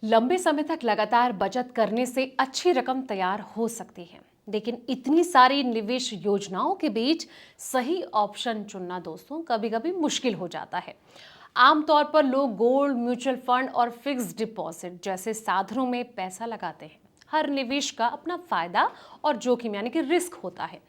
लंबे समय तक लगातार बचत करने से अच्छी रकम तैयार हो सकती है, लेकिन इतनी सारी निवेश योजनाओं के बीच सही ऑप्शन चुनना दोस्तों कभी कभी मुश्किल हो जाता है। आमतौर पर लोग गोल्ड, म्यूचुअल फंड और फिक्स्ड डिपॉजिट जैसे साधनों में पैसा लगाते हैं। हर निवेश का अपना फायदा और जोखिम यानी कि रिस्क होता है।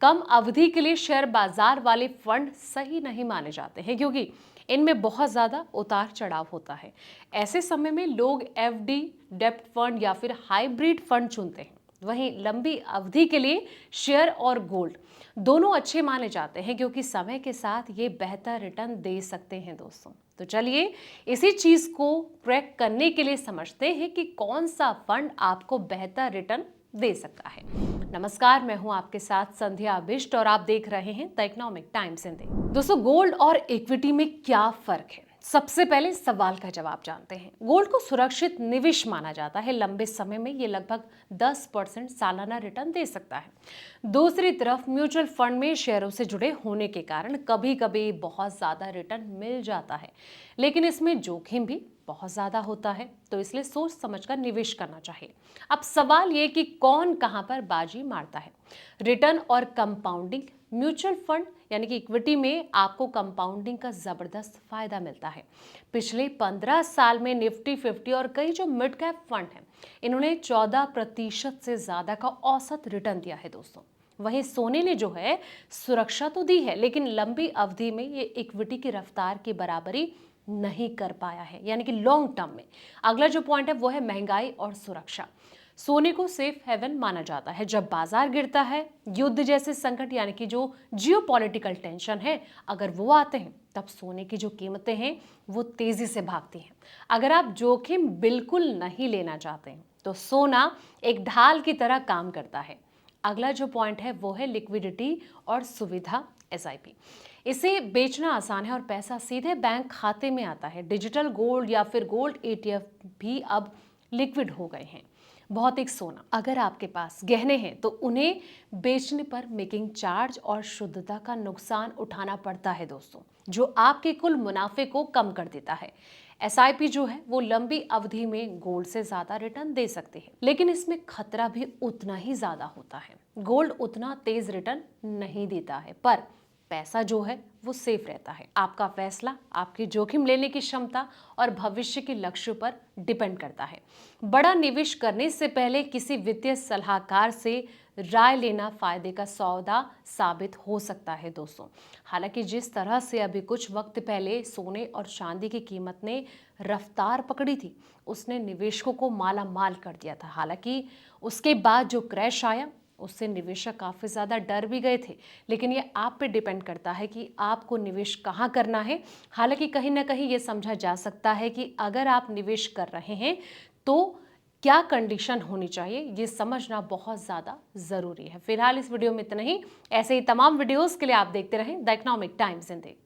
कम अवधि के लिए शेयर बाजार वाले फंड सही नहीं माने जाते हैं, क्योंकि इनमें बहुत ज्यादा उतार चढ़ाव होता है। ऐसे समय में लोग एफडी, डेब्ट फंड या फिर हाइब्रिड फंड चुनते हैं। वहीं लंबी अवधि के लिए शेयर और गोल्ड दोनों अच्छे माने जाते हैं, क्योंकि समय के साथ ये बेहतर रिटर्न दे सकते हैं दोस्तों। तो चलिए इसी चीज को ट्रैक करने के लिए समझते हैं कि कौन सा फंड आपको बेहतर रिटर्न दे सकता है। नमस्कार, मैं हूं आपके साथ संध्या बिष्ट और आप देख रहे हैं द इकोनॉमिक टाइम्स हिंदी। दोस्तों, गोल्ड और इक्विटी में क्या फर्क है? सबसे पहले सवाल का जवाब जानते हैं। गोल्ड को सुरक्षित निवेश माना जाता है। लंबे समय में ये लगभग 10% सालाना रिटर्न दे सकता है। दूसरी तरफ म्यूचुअल फंड में शेयरों से जुड़े होने के कारण कभी कभी बहुत ज्यादा रिटर्न मिल जाता है, लेकिन इसमें जोखिम भी बहुत ज्यादा होता है, तो इसलिए सोच समझकर निवेश करना चाहिए। अब सवाल ये कि कौन कहां पर बाजी मारता है। रिटर्न और कंपाउंडिंग। म्यूचुअल फंड यानी कि इक्विटी में आपको कंपाउंडिंग का जबरदस्त फायदा मिलता है। पिछले 15 साल में निफ्टी 50 और कई जो मिड कैप फंड हैं, इन्होंने 14% से ज्यादा का औसत रिटर्न दिया है दोस्तों। वहीं सोने ने जो है सुरक्षा तो दी है, लेकिन लंबी अवधि में ये इक्विटी की रफ्तार की बराबरी नहीं कर पाया है, यानी कि लॉन्ग टर्म में। अगला जो पॉइंट है वो है महंगाई और सुरक्षा। सोने को सेफ हेवन माना जाता है। जब बाजार गिरता है, युद्ध जैसे संकट यानी कि जो जियोपॉलिटिकल टेंशन है, अगर वो आते हैं, तब सोने की जो कीमतें हैं वो तेजी से भागती हैं। अगर आप जोखिम बिल्कुल नहीं लेना चाहते हैं, तो सोना एक ढाल की तरह काम करता है। अगला जो पॉइंट है वो है लिक्विडिटी और सुविधा, एसआईपी। इसे बेचना आसान है और पैसा सीधे बैंक खाते में आता है। डिजिटल गोल्ड या फिर गोल्ड एटीएफ भी अब लिक्विड हो गए हैं। भौतिक सोना, अगर आपके पास गहने हैं तो उन्हें बेचने पर मेकिंग चार्ज और शुद्धता का नुकसान उठाना पड़ता है दोस्तों, जो आपके कुल मुनाफे को कम कर देता है। एसआईपी जो है वो लंबी अवधि में गोल्ड से ज्यादा रिटर्न दे सकते हैं, लेकिन इसमें खतरा भी उतना ही ज्यादा होता है। गोल्ड उतना तेज रिटर्न नहीं देता है, पर पैसा जो है वो सेफ रहता है। आपका फैसला आपकी जोखिम लेने की क्षमता और भविष्य के लक्ष्य पर डिपेंड करता है। बड़ा निवेश करने से पहले किसी वित्तीय सलाहकार से राय लेना फायदे का सौदा साबित हो सकता है दोस्तों। हालांकि जिस तरह से अभी कुछ वक्त पहले सोने और चांदी की कीमत ने रफ्तार पकड़ी थी, उसने निवेशकों को माला माल कर दिया था। हालांकि उसके बाद जो क्रैश आया, उससे निवेशक काफ़ी ज़्यादा डर भी गए थे। लेकिन ये आप पे डिपेंड करता है कि आपको निवेश कहाँ करना है। हालांकि कहीं ना कहीं ये समझा जा सकता है कि अगर आप निवेश कर रहे हैं तो क्या कंडीशन होनी चाहिए, ये समझना बहुत ज़्यादा ज़रूरी है। फिलहाल इस वीडियो में इतना ही। ऐसे ही तमाम वीडियोज़ के लिए आप देखते रहें द इकोनॉमिक टाइम्स हिंदी।